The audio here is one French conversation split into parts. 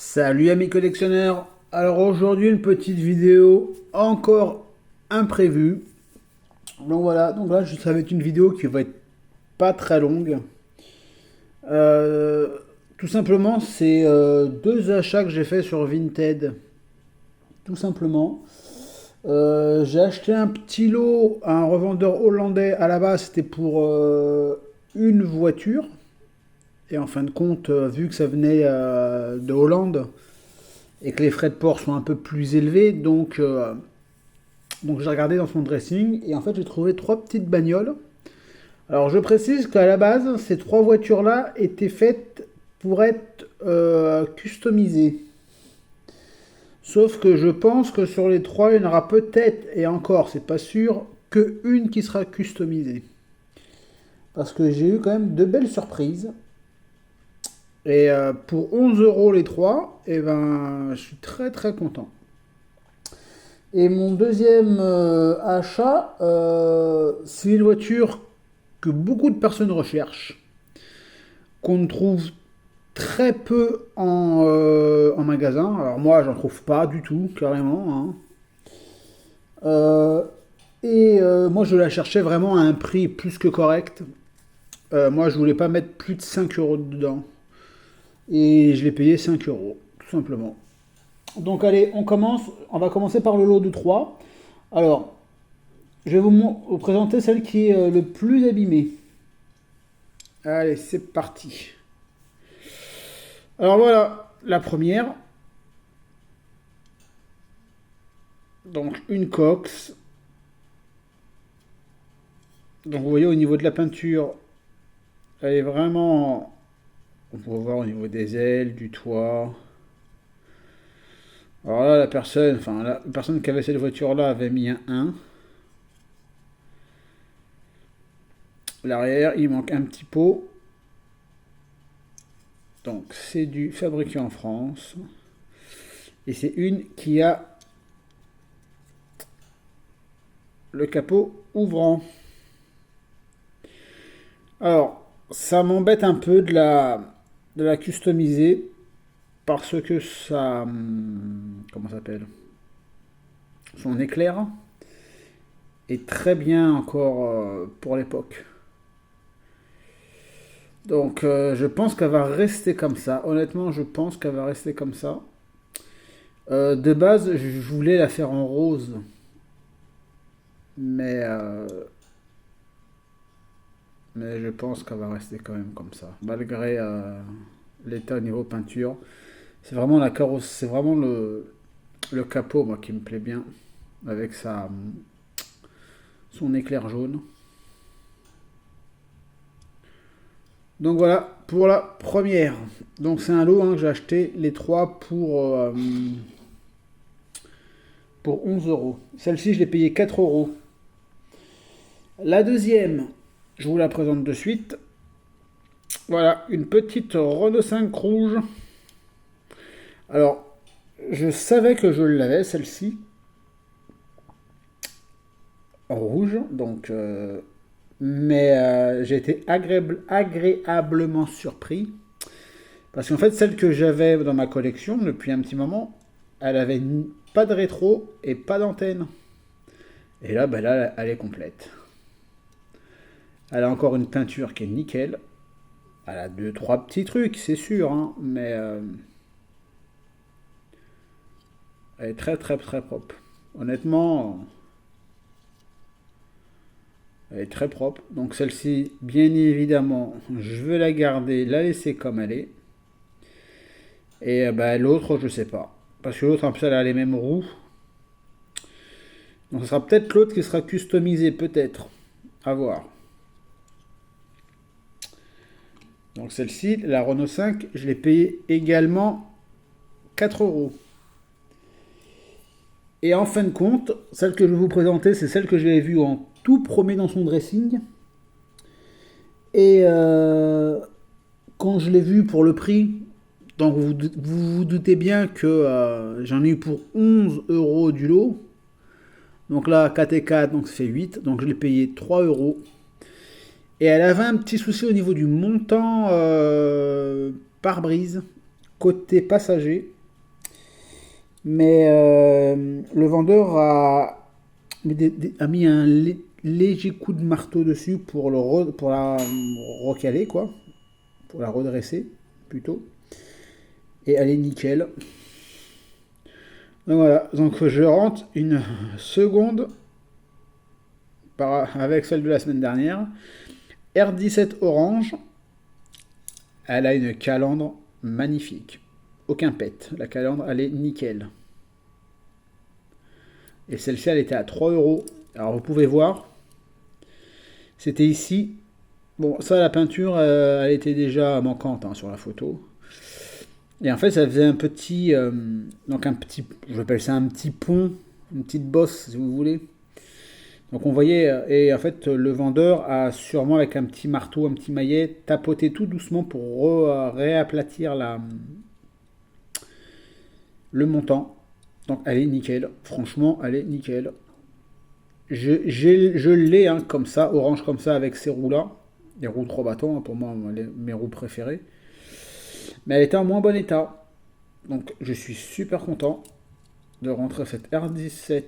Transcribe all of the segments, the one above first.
Salut amis collectionneurs, alors aujourd'hui une petite vidéo encore imprévue. Donc voilà, donc là ça va être une vidéo qui va être pas très longue. Euh, Tout simplement c'est deux achats que j'ai fait sur Vinted. Tout simplement. J'ai acheté un petit lot à un revendeur hollandais. À la base c'était pour une voiture. Et en fin de compte, vu que ça venait de Hollande, et que les frais de port sont un peu plus élevés. Donc j'ai regardé dans son dressing et en fait j'ai trouvé trois petites bagnoles. Alors je précise qu'à la base, ces trois voitures-là étaient faites pour être customisées. Sauf que je pense que sur les trois, il y en aura peut-être, et encore, c'est pas sûr, que une qui sera customisée. Parce que j'ai eu quand même de belles surprises. Et pour 11 euros les trois, et ben, je suis très très content. Et mon deuxième achat, c'est une voiture que beaucoup de personnes recherchent, qu'on ne trouve très peu en magasin. Alors moi, j'en trouve pas du tout, carrément, hein. Euh, Moi, je la cherchais vraiment à un prix plus que correct. Moi, je voulais pas mettre plus de 5 euros dedans. Et je l'ai payé 5 euros, tout simplement. Donc allez, on commence. On va commencer par le lot de 3. Alors, je vais vous présenter celle qui est le plus abîmée. Allez, c'est parti. Alors voilà, la première. Donc une Cox. Donc vous voyez au niveau de la peinture, elle est vraiment... On peut voir au niveau des ailes, du toit. Alors là, la personne qui avait cette voiture-là avait mis un 1. L'arrière, il manque un petit pot. Donc c'est du fabriqué en France. Et c'est une qui a le capot ouvrant. Alors, ça m'embête un peu de la customiser parce que ça... Comment ça s'appelle? Son éclair est très bien encore pour l'époque. Donc je pense qu'elle va rester comme ça. Honnêtement, je pense qu'elle va rester comme ça. De base, je voulais la faire en rose. Mais, euh, mais je pense qu'elle va rester quand même comme ça. Malgré l'état au niveau peinture. C'est vraiment la carrosse, c'est vraiment le capot moi qui me plaît bien. Avec son éclair jaune. Donc voilà pour la première. Donc c'est un lot hein, que j'ai acheté les trois pour 11 euros. Celle-ci je l'ai payé 4 euros. La deuxième, je vous la présente de suite. Voilà, une petite Renault 5 rouge. Alors, je savais que je l'avais, celle-ci, en rouge. Mais j'ai été agréablement surpris. Parce qu'en fait, celle que j'avais dans ma collection depuis un petit moment, elle avait pas de rétro et pas d'antenne. Et là, ben là, elle est complète. Elle a encore une peinture qui est nickel. Elle a deux, trois petits trucs, c'est sûr, hein, mais elle est très très très propre. Honnêtement, elle est très propre. Donc celle-ci, bien évidemment, je veux la garder, la laisser comme elle est. Et bah, l'autre, je sais pas. Parce que l'autre, en plus, elle a les mêmes roues. Donc ce sera peut-être l'autre qui sera customisé, peut-être. À voir. Donc celle-ci, la Renault 5, je l'ai payée également 4 euros. Et en fin de compte, celle que je vais vous présenter, c'est celle que j'avais vue en tout premier dans son dressing. Et quand je l'ai vue pour le prix, donc vous doutez bien que j'en ai eu pour 11 euros du lot. Donc là, 4 et 4, donc ça fait 8. Donc je l'ai payé 3 euros. Et elle avait un petit souci au niveau du montant pare-brise. côté passager. Mais le vendeur a mis un léger coup de marteau dessus pour pour la recaler, quoi. Pour la redresser, plutôt. Et elle est nickel. Donc voilà, donc je rentre une seconde avec celle de la semaine dernière. R17 orange. Elle a une calandre magnifique. Aucun pet. La calandre, elle est nickel. Et celle-ci, elle était à 3 euros. Alors vous pouvez voir. C'était ici. Bon, ça, la peinture, elle était déjà manquante sur la photo. Et en fait, ça faisait un petit... donc un petit... J'appelle ça un petit pont. Une petite bosse, si vous voulez. Donc on voyait... et en fait, le vendeur a sûrement, avec un petit marteau, un petit maillet, tapoté tout doucement pour réaplatir le montant. Donc elle est nickel. Franchement, elle est nickel. Je l'ai comme ça, orange comme ça, avec ces roues-là. Les roues 3 bâtons, pour moi, mes roues préférées. Mais elle était en moins bon état. Donc je suis super content de rentrer cette R17.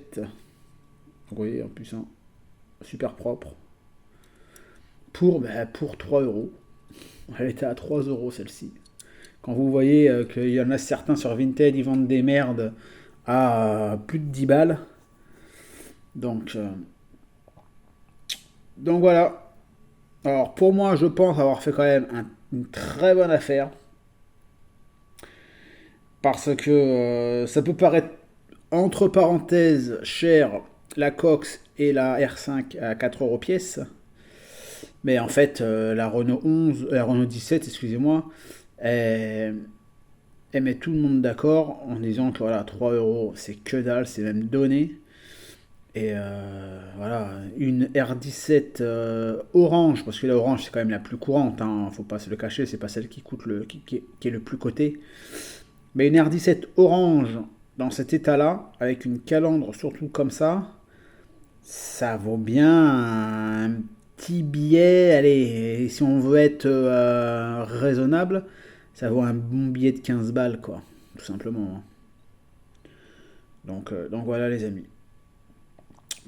Vous voyez, en plus, super propre. Pour 3 euros. Elle était à 3 euros celle-ci. Quand vous voyez qu'il y en a certains sur Vinted, ils vendent des merdes à plus de 10 balles. Donc voilà. Alors pour moi, je pense avoir fait quand même une très bonne affaire. Parce que ça peut paraître, entre parenthèses, cher, la Cox et la R5 à 4 euros pièce. Mais en fait, la Renault 17, excusez-moi, elle met tout le monde d'accord en disant que voilà, 3 euros, c'est que dalle, c'est même donné. Et voilà, une R17 orange, parce que la orange c'est quand même la plus courante, faut pas se le cacher, c'est pas celle qui coûte qui est le plus coté. Mais une R17 orange dans cet état-là, avec une calandre surtout comme ça vaut bien un petit billet. Allez, si on veut être raisonnable, ça vaut un bon billet de 15 balles, quoi, tout simplement. Donc voilà les amis.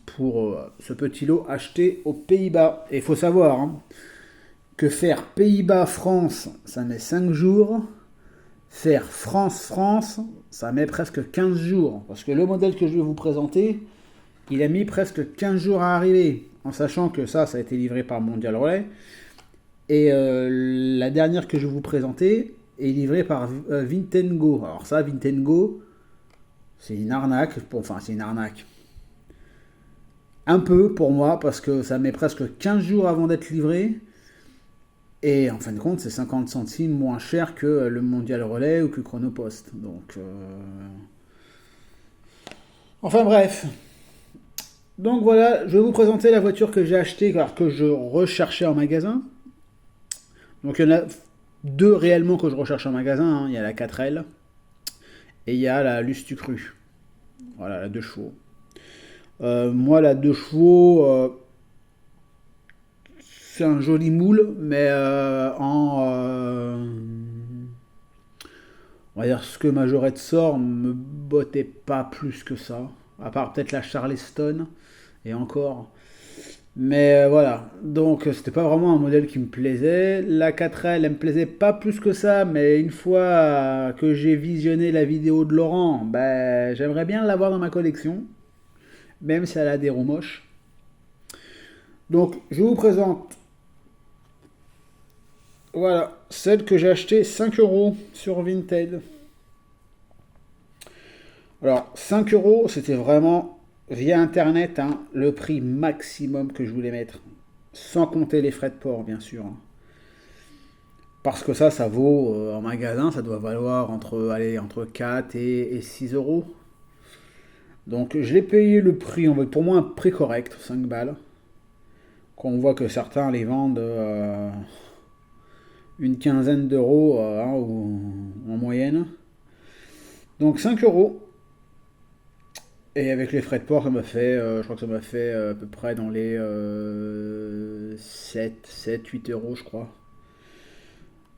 Pour ce petit lot acheté aux Pays-Bas. Et il faut savoir que faire Pays-Bas-France, ça met 5 jours. Faire France-France, ça met presque 15 jours. Parce que le modèle que je vais vous présenter, il a mis presque 15 jours à arriver. En sachant que ça a été livré par Mondial Relay. Et la dernière que je vais vous présenter est livrée par Vintengo. Alors ça, Vintengo, c'est une arnaque. Enfin, c'est une arnaque. Un peu pour moi, parce que ça met presque 15 jours avant d'être livré. Et en fin de compte, c'est 50 centimes moins cher que le Mondial Relais ou que Chronopost. Donc, enfin bref. Donc voilà, je vais vous présenter la voiture que j'ai achetée, alors que je recherchais en magasin. Donc il y en a deux réellement que je recherche en magasin. Il y a la 4L et il y a la Lustucru. Voilà, la 2 chevaux. Moi, la 2 chevaux, c'est un joli moule, mais on va dire ce que Majorette sort me bottait pas plus que ça. À part peut-être la Charleston, et encore. Mais voilà, donc c'était pas vraiment un modèle qui me plaisait. La 4L, elle me plaisait pas plus que ça, mais une fois que j'ai visionné la vidéo de Laurent, j'aimerais bien l'avoir dans ma collection, même si elle a des roues moches. Donc je vous présente, voilà, celle que j'ai achetée 5 euros sur Vinted. Alors 5 euros, c'était vraiment via internet le prix maximum que je voulais mettre, sans compter les frais de port bien sûr. Parce que ça vaut en magasin, ça doit valoir entre 4 et 6 euros. Donc je l'ai payé le prix, pour moi un prix correct, 5 balles. Quand on voit que certains les vendent une quinzaine d'euros en moyenne. Donc 5 euros. Et avec les frais de port, ça m'a fait, je crois que ça m'a fait à peu près dans les 7, 8 euros, je crois.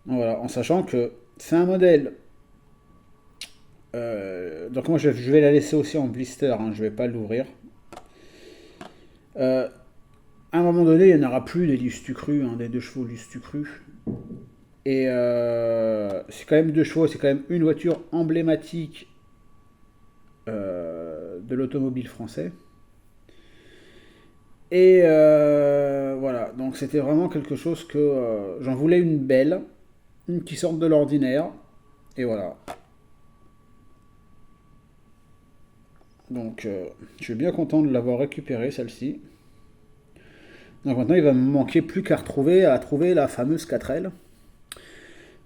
Donc voilà, en sachant que c'est un modèle Donc moi je vais la laisser aussi en blister, hein, je vais pas l'ouvrir. À un moment donné, il n'y en aura plus des Lustu Cru, hein, des deux chevaux Lustu Cru. Et c'est quand même deux chevaux, c'est quand même une voiture emblématique de l'automobile français. Et voilà, donc c'était vraiment quelque chose que j'en voulais une belle, une qui sorte de l'ordinaire. Et voilà. Donc je suis bien content de l'avoir récupérée celle-ci. Donc maintenant il va me manquer plus à trouver la fameuse 4L.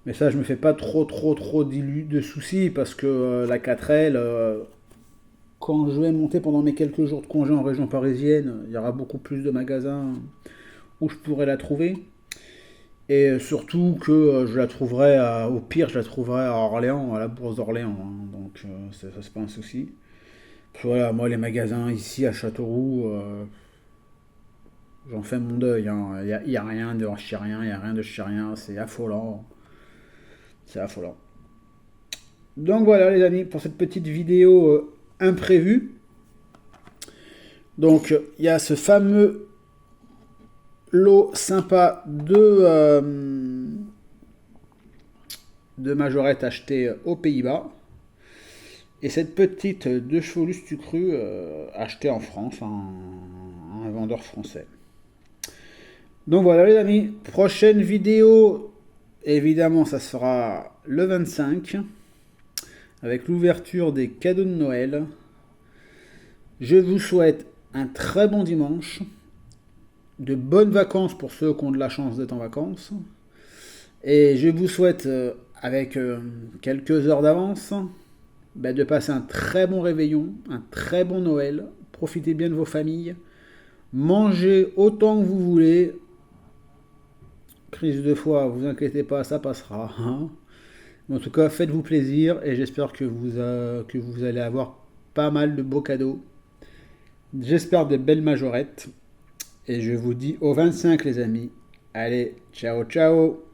Mais ça je me fais pas trop de soucis parce que la 4L, quand je vais monter pendant mes quelques jours de congé en région parisienne, il y aura beaucoup plus de magasins où je pourrais la trouver. Et surtout que je la trouverai, au pire, je la trouverai à Orléans, à la bourse d'Orléans, hein. Donc ça, c'est pas un souci. Puis voilà, moi les magasins ici à Châteauroux, j'en fais mon deuil, hein. Y a rien de chirien, il n'y a rien de chirien, c'est affolant. C'est affolant. Donc voilà les amis, pour cette petite vidéo imprévue. Donc il y a ce fameux lot sympa de majorettes achetées aux Pays-Bas. Et cette petite deux chevaux Lustu Cru achetée en France, un vendeur français. Donc voilà les amis, prochaine vidéo, évidemment ça sera le 25, avec l'ouverture des cadeaux de Noël. Je vous souhaite un très bon dimanche, de bonnes vacances pour ceux qui ont de la chance d'être en vacances. Et je vous souhaite, avec quelques heures d'avance, de passer un très bon réveillon, un très bon Noël. Profitez bien de vos familles. Mangez autant que vous voulez. Crise de foie, vous inquiétez pas, ça passera, hein. En tout cas, faites-vous plaisir et j'espère que vous allez avoir pas mal de beaux cadeaux. J'espère des belles majorettes. Et je vous dis au 25 les amis. Allez, ciao ciao.